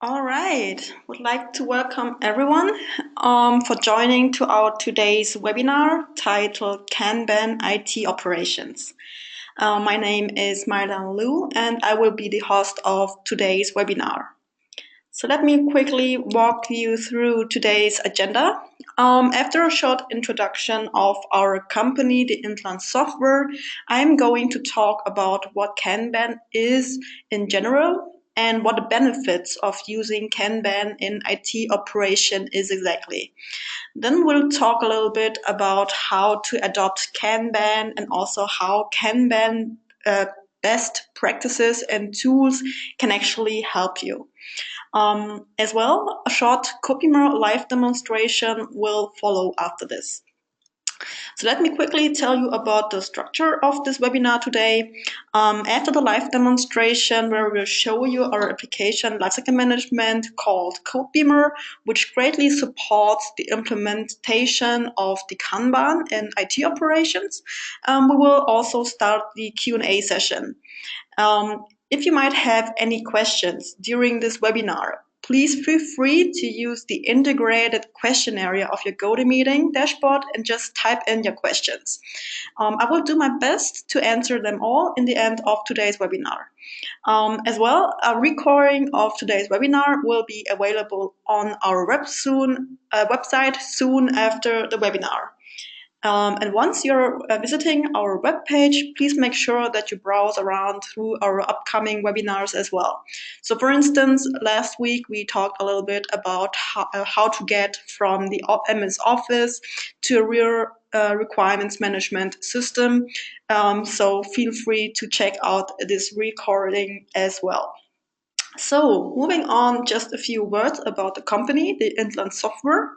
All right, would like to welcome everyone for joining to our today's webinar titled Kanban IT Operations. My name is Mardan Liu and I will be the host of today's webinar. So let me quickly walk you through today's agenda. After a short introduction of our company, the Untitled Software, I'm going to talk about what Kanban is in general and what the benefits of using Kanban in IT operation is exactly. Then we'll talk a little bit about how to adopt Kanban and also how Kanban best practices and tools can actually help you. As well, a short Copimer live demonstration will follow after this. So let me quickly tell you about the structure of this webinar today. After the live demonstration, where we will show you our application lifecycle management called Codebeamer, which greatly supports the implementation of the Kanban in IT operations, we will also start the Q&A session. If you might have any questions during this webinar, please feel free to use the integrated question area of your GoToMeeting dashboard and just type in your questions. I will do my best to answer them all in the end of today's webinar. As well, a recording of today's webinar will be available on our website soon after the webinar. And once you're visiting our webpage, please make sure that you browse around through our upcoming webinars as well. So for instance, last week we talked a little bit about how to get from the MS Office to a real requirements management system. So feel free to check out this recording as well. So moving on, just a few words about the company, the Untitled Software.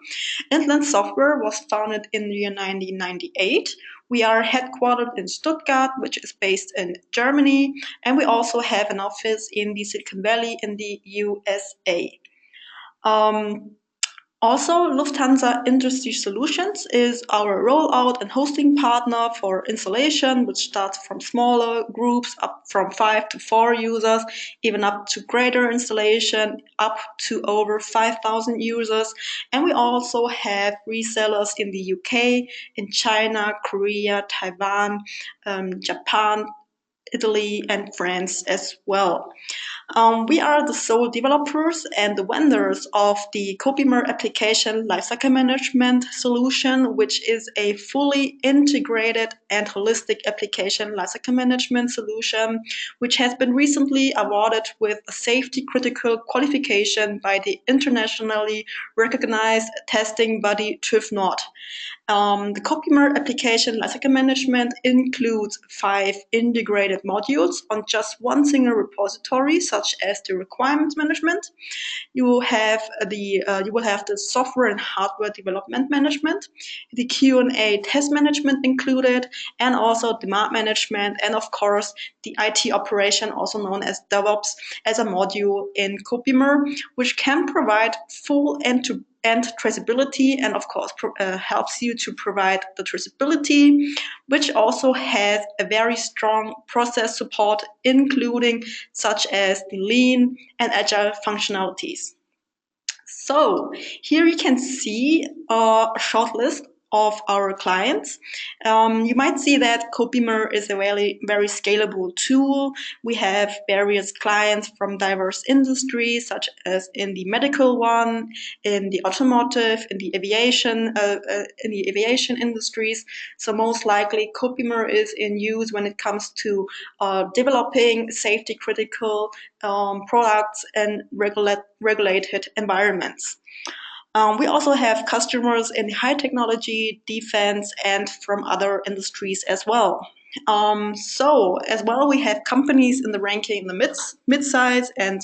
Untitled Software was founded in the year 1998. We are headquartered in Stuttgart, which is based in Germany, and we also have an office in the Silicon Valley in the USA. Also, Lufthansa Industry Solutions is our rollout and hosting partner for installation, which starts from smaller groups up from 5 to 4 users, even up to greater installation, up to over 5,000 users. And we also have resellers in the UK, in China, Korea, Taiwan, Japan, Italy, and France as well. We are the sole developers and the vendors of the Copimer application lifecycle management solution, which is a fully integrated and holistic application lifecycle management solution, which has been recently awarded with a safety critical qualification by the internationally recognized testing body TÜV Nord. The Copimer application lifecycle management includes 5 integrated modules on just one single repository, such as the requirements management. You will have the software and hardware development management, the Q&A test management included, and also demand management, and of course the IT operation, also known as DevOps, as a module in Copimer, which can provide full end-to-end traceability and of course helps you to provide the traceability, which also has a very strong process support, including such as the lean and agile functionalities. So here you can see a short list of our clients. You might see that Copimer is a very scalable tool. We have various clients from diverse industries, such as in the medical one, in the automotive, in the aviation industries. So most likely Copimer is in use when it comes to developing safety critical products and regulated environments. We also have customers in high technology, defense, and from other industries as well. So as well, we have companies in the ranking in the mid-size and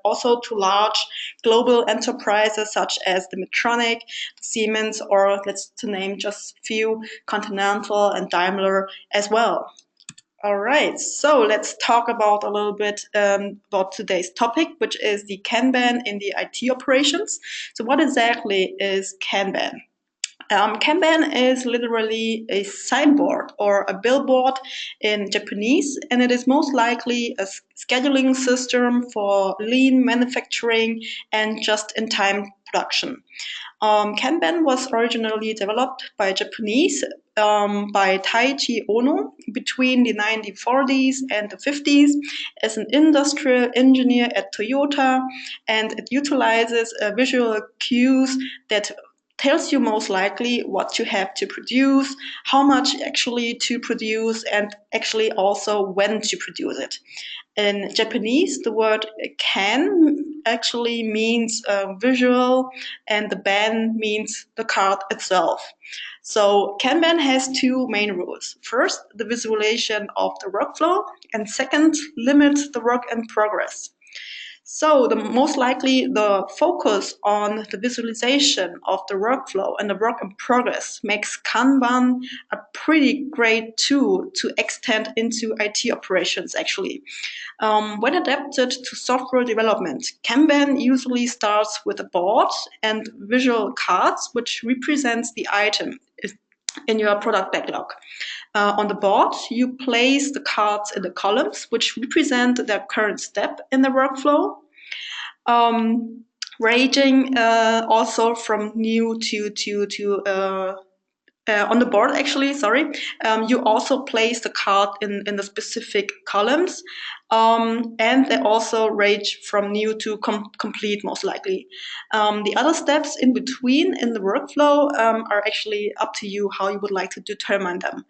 also to large global enterprises such as the Medtronic, the Siemens, or let's to name just a few, Continental and Daimler as well. All right, so let's talk about a little bit about today's topic, which is the Kanban in the IT operations. So what exactly is Kanban? Kanban is literally a signboard or a billboard in Japanese, and it is most likely a scheduling system for lean manufacturing and just-in-time production. Kanban was originally developed by Japanese by Taichi Ono between the 1940s and the 50s as an industrial engineer at Toyota, and it utilizes visual cues that tells you most likely what you have to produce, how much actually to produce, and actually also when to produce it. In Japanese, the word kan actually means visual, and the ban means the card itself. So Kanban has two main rules. First, the visualization of the workflow, and second, limit the work in progress. So most likely the focus on the visualization of the workflow and the work in progress makes Kanban a pretty great tool to extend into IT operations actually. When adapted to software development, Kanban usually starts with a board and visual cards which represents the item in your product backlog. On the board, you place the cards in the columns, which represent their current step in the workflow, ranging also from new to on the board actually, sorry, you also place the card in the specific columns, and they also range from new to complete most likely. The other steps in between in the workflow are actually up to you how you would like to determine them.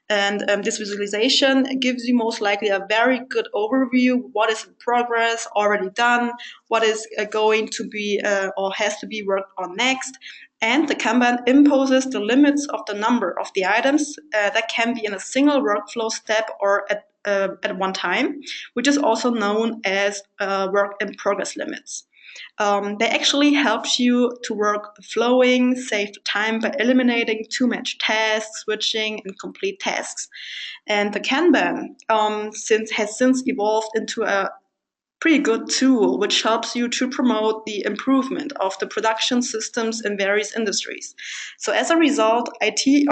And this visualization gives you most likely a very good overview, what is in progress, already done, what is going to be or has to be worked on next. And the Kanban imposes the limits of the number of the items that can be in a single workflow step or at one time, which is also known as work in progress limits. They actually help you to work flowing, save time by eliminating too much tasks, switching, and complete tasks. And the Kanban has since evolved into a pretty good tool which helps you to promote the improvement of the production systems in various industries. So as a result, IT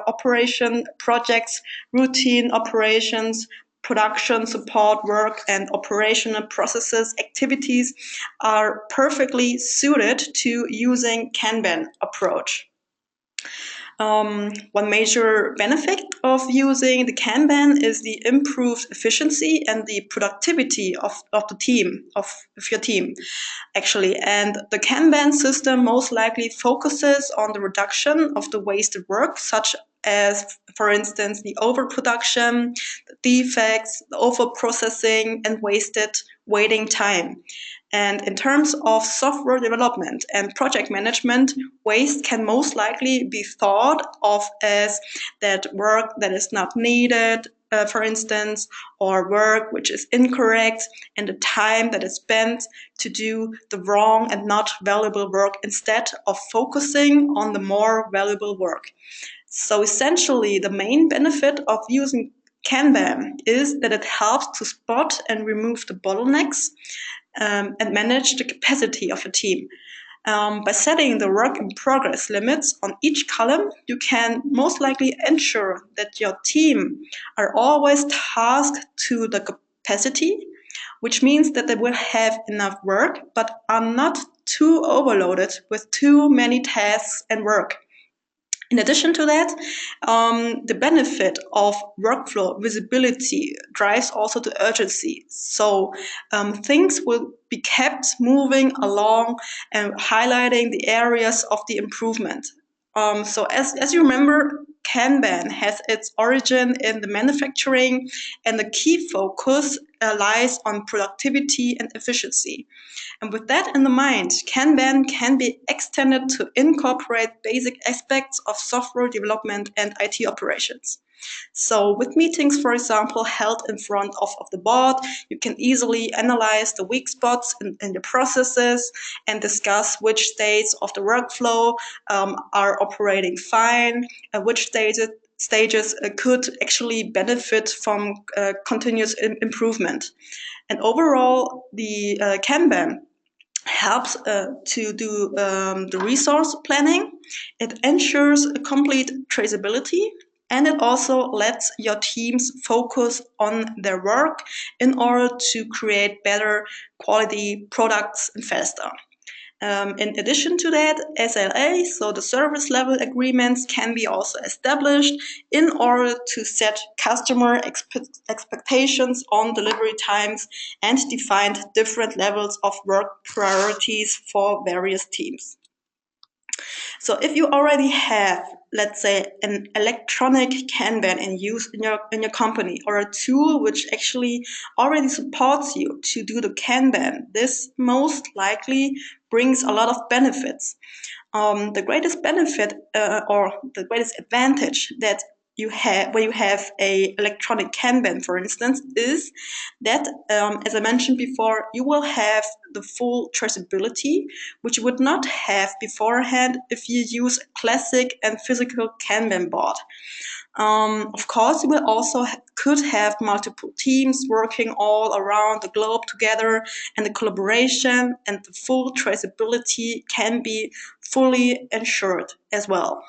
operation projects, routine operations, production support work, and operational processes activities are perfectly suited to using Kanban approach. One major benefit of using the Kanban is the improved efficiency and the productivity of your team, actually. And the Kanban system most likely focuses on the reduction of the wasted work, such as, for instance, the overproduction, the defects, the overprocessing, and wasted waiting time. And in terms of software development and project management, waste can most likely be thought of as that work that is not needed, for instance, or work which is incorrect, and the time that is spent to do the wrong and not valuable work instead of focusing on the more valuable work. So essentially, the main benefit of using Kanban is that it helps to spot and remove the bottlenecks and manage the capacity of a team. By setting the work in progress limits on each column, you can most likely ensure that your team are always tasked to the capacity, which means that they will have enough work but are not too overloaded with too many tasks and work. In addition to that, the benefit of workflow visibility drives also the urgency. So things will be kept moving along and highlighting the areas of the improvement. So as you remember, Kanban has its origin in the manufacturing, and the key focus lies on productivity and efficiency. And with that in mind, Kanban can be extended to incorporate basic aspects of software development and IT operations. So with meetings, for example, held in front of the board, you can easily analyze the weak spots in the processes and discuss which states of the workflow are operating fine, which stages could actually benefit from continuous improvement. And overall, the Kanban helps to do the resource planning It ensures a complete traceability, and it also lets your teams focus on their work in order to create better quality products and faster. In addition to that, SLAs, so the service level agreements, can be also established in order to set customer expectations on delivery times and define different levels of work priorities for various teams. So if you already have, let's say, an electronic Kanban in use in your company, or a tool which actually already supports you to do the Kanban, this most likely brings a lot of benefits. The greatest benefit or the greatest advantage that you have when you have a electronic Kanban, for instance, is that, as I mentioned before, you will have the full traceability, which you would not have beforehand if you use a classic and physical Kanban board. Of course, you will also could have multiple teams working all around the globe together, and the collaboration and the full traceability can be fully ensured as well.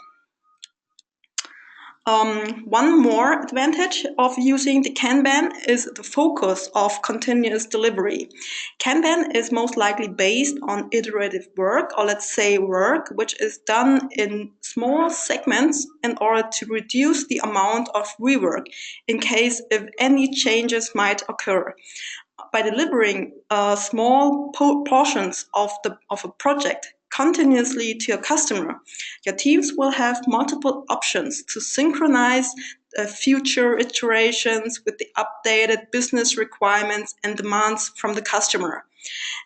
One more advantage of using the Kanban is the focus of continuous delivery. Kanban is most likely based on iterative work, or let's say work, which is done in small segments in order to reduce the amount of rework in case if any changes might occur. By delivering small portions of a project continuously to your customer, your teams will have multiple options to synchronize future iterations with the updated business requirements and demands from the customer.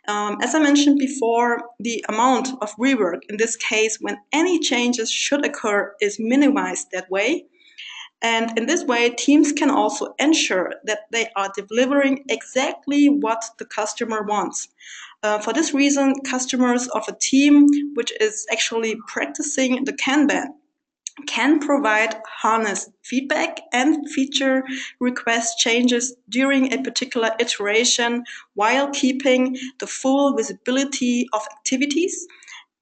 As I mentioned before, the amount of rework in this case, when any changes should occur, is minimized that way. And in this way, teams can also ensure that they are delivering exactly what the customer wants. For this reason, customers of a team which is actually practicing the Kanban can provide honest feedback and feature request changes during a particular iteration while keeping the full visibility of activities,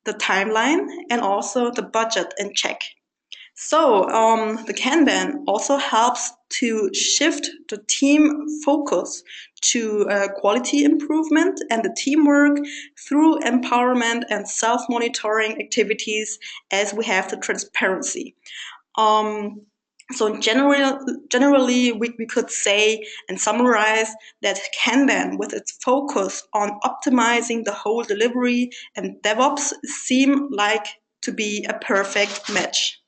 the timeline, and also the budget in check. So the Kanban also helps to shift the team focus to quality improvement and the teamwork through empowerment and self-monitoring activities, as we have the transparency. So generally, we could say and summarize that Kanban, with its focus on optimizing the whole delivery and DevOps, seem like to be a perfect match.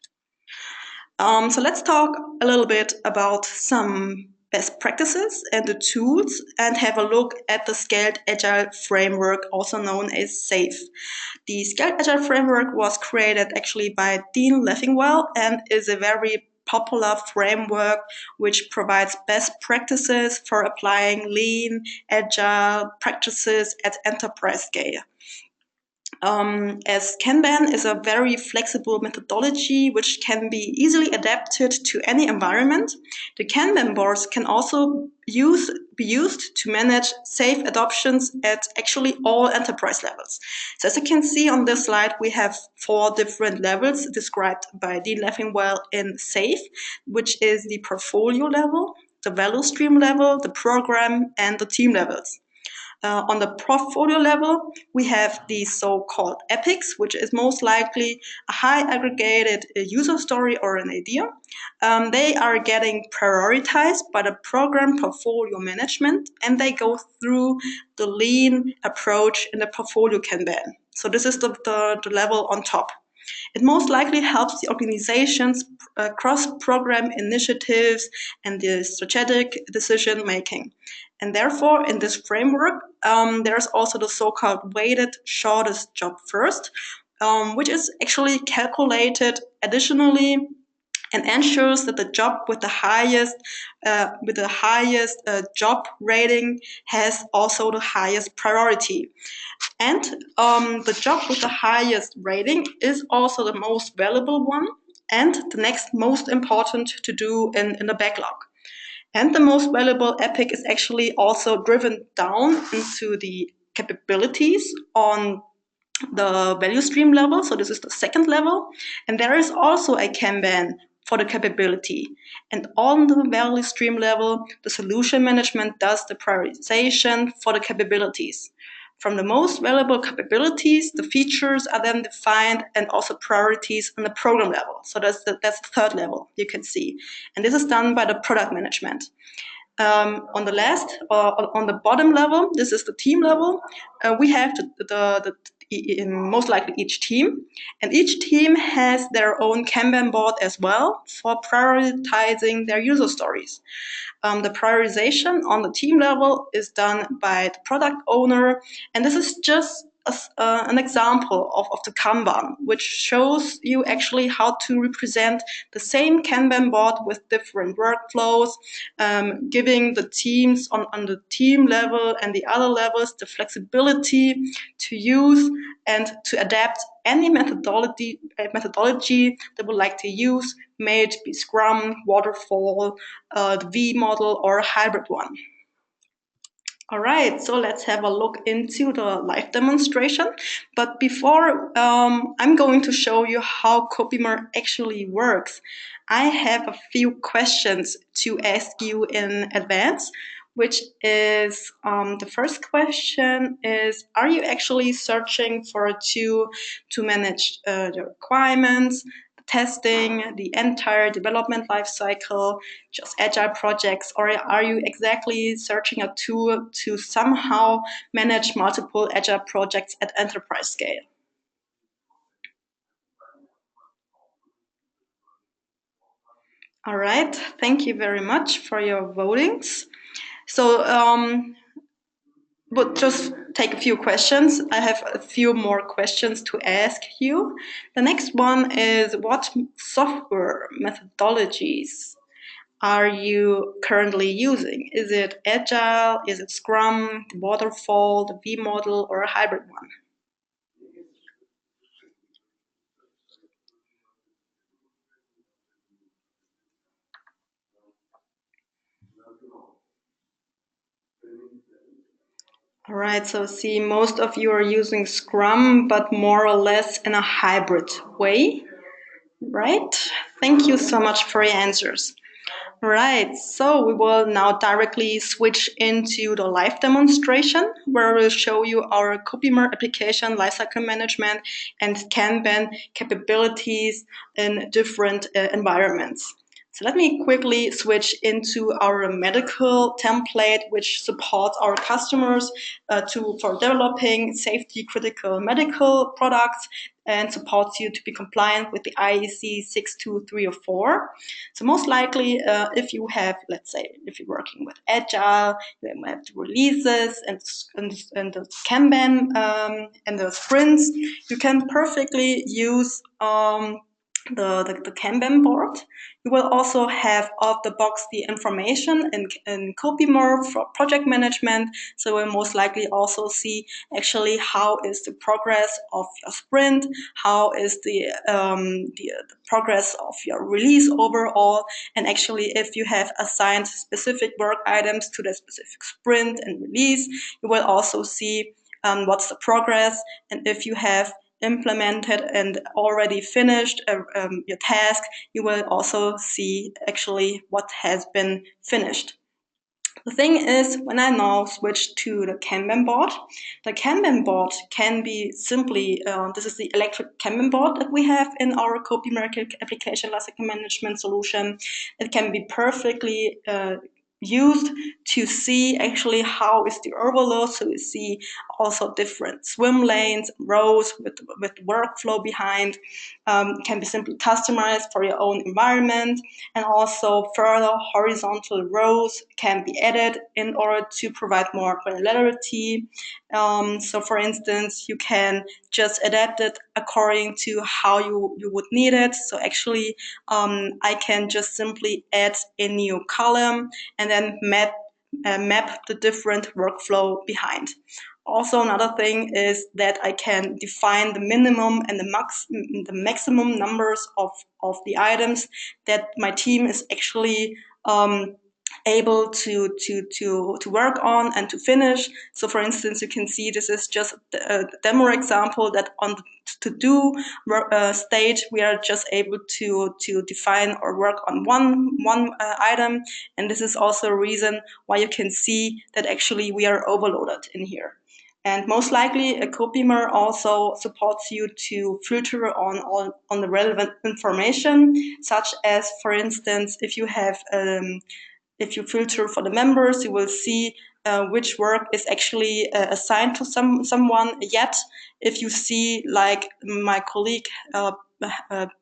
So let's talk a little bit about some best practices and the tools, and have a look at the Scaled Agile Framework, also known as SAFe. The Scaled Agile Framework was created actually by Dean Leffingwell and is a very popular framework which provides best practices for applying lean, agile practices at enterprise scale. As Kanban is a very flexible methodology which can be easily adapted to any environment, the Kanban boards can also be used to manage safe adoptions at actually all enterprise levels. So as you can see on this slide, we have 4 different levels described by Dean Leffingwell in SAFe, which is the portfolio level, the value stream level, the program, and the team levels. On the portfolio level, we have the so-called epics, which is most likely a high aggregated user story or an idea. They are getting prioritized by the program portfolio management, and they go through the lean approach in the portfolio Kanban. So this is the level on top. It most likely helps the organization's cross-program initiatives and the strategic decision making. And therefore, in this framework, there's also the so-called weighted shortest job first, which is actually calculated additionally and ensures that the job with the highest job rating has also the highest priority. And the job with the highest rating is also the most valuable one and the next most important to do in the backlog. And the most valuable epic is actually also driven down into the capabilities on the value stream level. So this is the second level. And there is also a Kanban for the capability. And on the value stream level, the solution management does the prioritization for the capabilities. From the most valuable capabilities, the features are then defined and also priorities on the program level. So that's the third level you can see. And this is done by the product management. On the last, on the bottom level, this is the team level. We have most likely each team, and each team has their own Kanban board as well for prioritizing their user stories. The prioritization on the team level is done by the product owner, and this is just an example of the Kanban, which shows you actually how to represent the same Kanban board with different workflows, giving the teams on the team level and the other levels the flexibility to use and to adapt any methodology they would like to use, may it be Scrum, Waterfall, the V model, or a hybrid one. All right, so let's have a look into the live demonstration. But before I'm going to show you how Copimer actually works, I have a few questions to ask you in advance, which is the first question is, are you actually searching for a tool to manage the requirements, testing, the entire development lifecycle, just agile projects, or are you exactly searching a tool to somehow manage multiple agile projects at enterprise scale? All right, thank you very much for your votings. So, but just take a few questions. I have a few more questions to ask you. The next one is, what software methodologies are you currently using? Is it Agile? Is it Scrum, the Waterfall, the V model, or a hybrid one? All right, so see, most of you are using Scrum, but more or less in a hybrid way, right? Thank you so much for your answers. Right, so we will now directly switch into the live demonstration where we'll show you our Copimer application lifecycle management and Kanban capabilities in different environments. So let me quickly switch into our medical template, which supports our customers for developing safety critical medical products and supports you to be compliant with the IEC 62304. So most likely, if you have, let's say, if you're working with Agile, you have the releases and the Kanban and the sprints, you can perfectly use the Kanban board. You will also have off the box the information in Copimer for project management. So we'll most likely also see actually how is the progress of your sprint, how is the progress of your release overall, and actually if you have assigned specific work items to the specific sprint and release, you will also see what's the progress, and if you have implemented and already finished your task, you will also see actually what has been finished. The thing is, when I now switch to the Kanban board can be simply, this is the electric Kanban board that we have in our Copimer application lifecycle management solution. It can be perfectly used to see actually how is the overload. So you see also different swim lanes, rows with workflow behind. Can be simply customized for your own environment, and also further horizontal rows can be added in order to provide more granularity. So for instance, you can just adapt it according to how you would need it. So actually, I can just simply add a new column and then map the different workflow behind. Also, another thing is that I can define the minimum and the maximum numbers of the items that my team is actually able to work on and to finish. So for instance, you can see this is just a demo example that on the to-do stage, we are just able to define or work on one item. And this is also a reason why you can see that actually we are overloaded in here. And most likely, a cobeamer also supports you to filter on the relevant information, such as, for instance, if you filter for the members, you will see which work is actually assigned to someone yet. If you see, like my colleague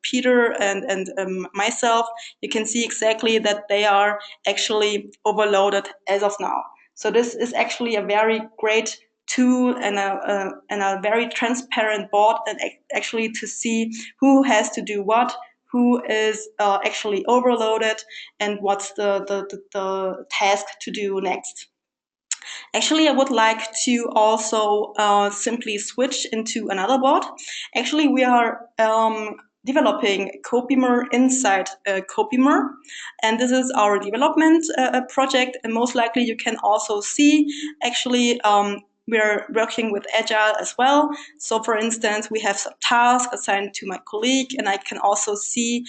Peter and myself, you can see exactly that they are actually overloaded as of now. So this is actually a very great tool and a very transparent board, and actually to see who has to do what, who is actually overloaded, and what's the task to do next. Actually, I would like to also simply switch into another bot. Actually, we are developing cobeamer inside cobeamer, and this is our development project. And most likely, you can also see actually. We're working with Agile as well. So for instance, we have some tasks assigned to my colleague, and I can also see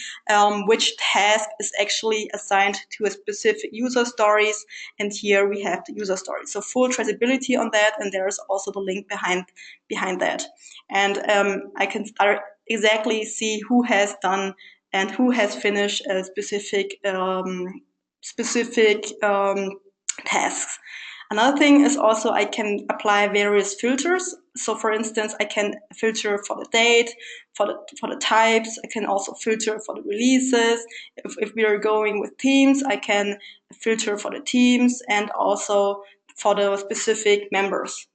which task is actually assigned to a specific user stories. And here we have the user story. So full traceability on that, and there's also the link behind that. And I can exactly see who has done and who has finished a specific tasks. Another thing is also I can apply various filters. So for instance, I can filter for the date, for the types. I can also filter for the releases. If we are going with teams, I can filter for the teams and also for the specific members.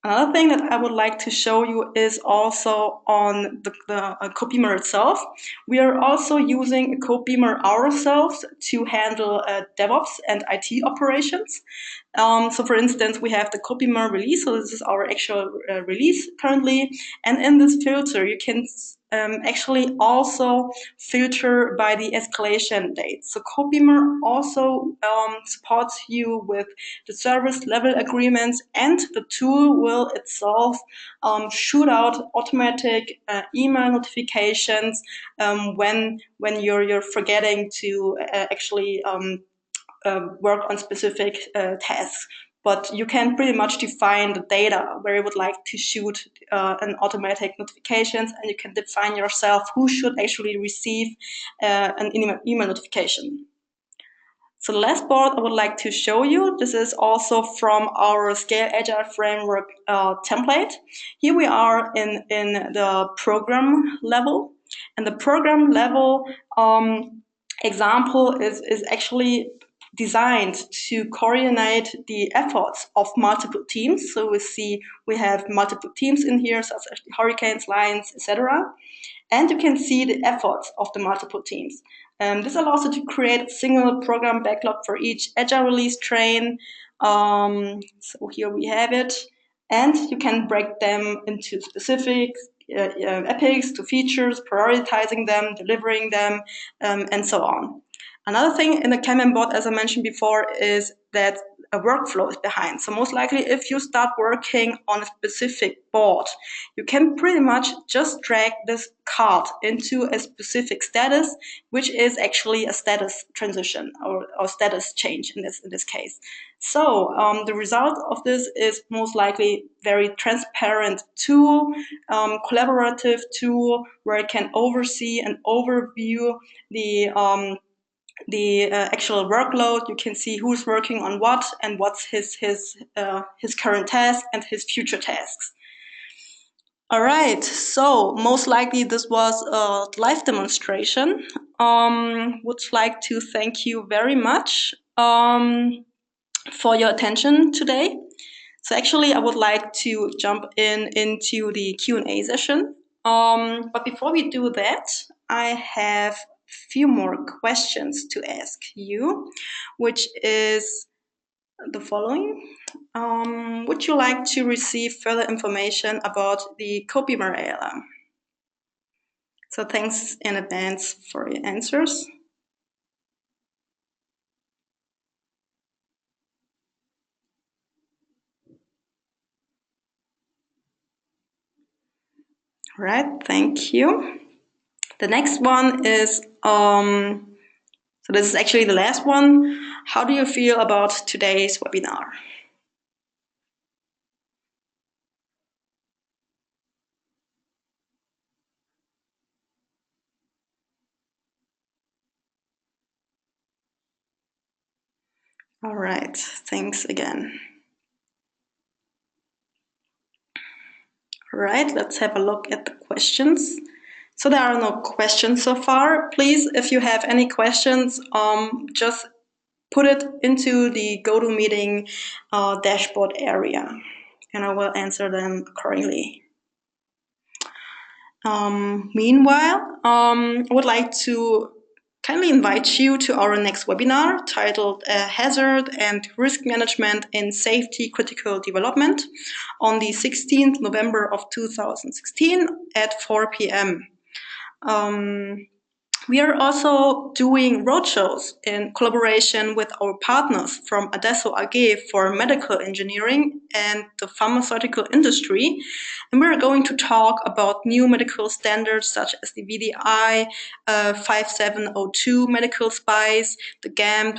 Another thing that I would like to show you is also on the cobeamer itself. We are also using a cobeamer ourselves to handle DevOps and IT operations. So for instance, we have the cobeamer release. So this is our actual release currently. And in this filter, you can actually also filter by the escalation date. So cobeamer also supports you with the service level agreements, and the tool will itself shoot out automatic email notifications when you're forgetting to actually work on specific tasks. But you can pretty much define the data where you would like to shoot an automatic notifications, and you can define yourself who should actually receive an email notification. So the last board I would like to show you, this is also from our Scale Agile Framework template. Here we are in the program level, and the program level example is actually designed to coordinate the efforts of multiple teams. So we have multiple teams in here, such as hurricanes, lions, etc. And you can see the efforts of the multiple teams. This allows you to create a single program backlog for each agile release train. So here we have it. And you can break them into specific epics to features, prioritizing them, delivering them, and so on. Another thing in the Kanban board, as I mentioned before, is that a workflow is behind. So most likely, if you start working on a specific board, you can pretty much just drag this card into a specific status, which is actually a status transition or status change in this case. So the result of this is most likely very transparent tool, collaborative tool where I can oversee and overview the actual workload. You can see who's working on what and what's his current task and his future tasks. All right, so most likely this was a live demonstration. Would like to thank you very much for your attention today. So actually, I would like to jump into the Q&A session. But before we do that, I have a few more questions to ask you, which is the following. Would you like to receive further information about the cobeamer ALM? So thanks in advance for your answers. All right, thank you. The next one is, so this is actually the last one. How do you feel about today's webinar? All right, thanks again. All right, let's have a look at the questions. So there are no questions so far. Please, if you have any questions, just put it into the GoToMeeting dashboard area, and I will answer them accordingly. Meanwhile, I would like to kindly invite you to our next webinar titled Hazard and Risk Management in Safety Critical Development on the 16th November of 2016 at 4 p.m. We are also doing roadshows in collaboration with our partners from Adesso AG for medical engineering and the pharmaceutical industry. And we're going to talk about new medical standards such as the VDI 5702 medical spice, the GAMP,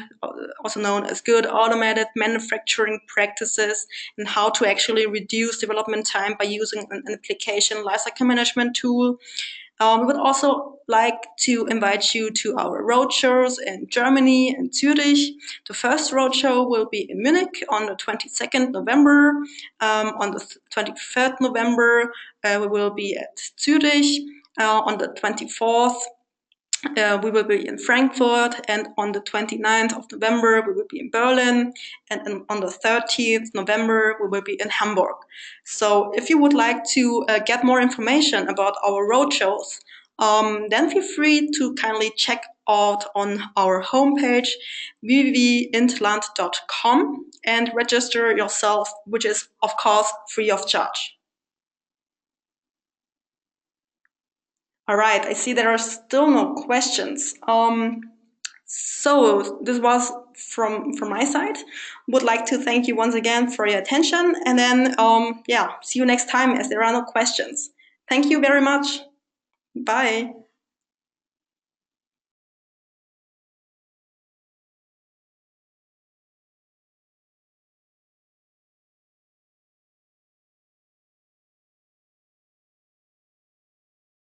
also known as Good Automated Manufacturing Practices, and how to actually reduce development time by using an application lifecycle management tool. We would also like to invite you to our roadshows in Germany and Zurich. The first roadshow will be in Munich on the 22nd November. On the 23rd November, we will be at Zurich. On the 24th, we will be in Frankfurt, and on the 29th of November, we will be in Berlin, and on the 30th November, we will be in Hamburg. So if you would like to get more information about our roadshows, then feel free to kindly check out on our homepage, www.intland.com, and register yourself, which is, of course, free of charge. All right, I see there are still no questions. So this was from my side. Would like to thank you once again for your attention, and then see you next time as there are no questions. Thank you very much. Bye.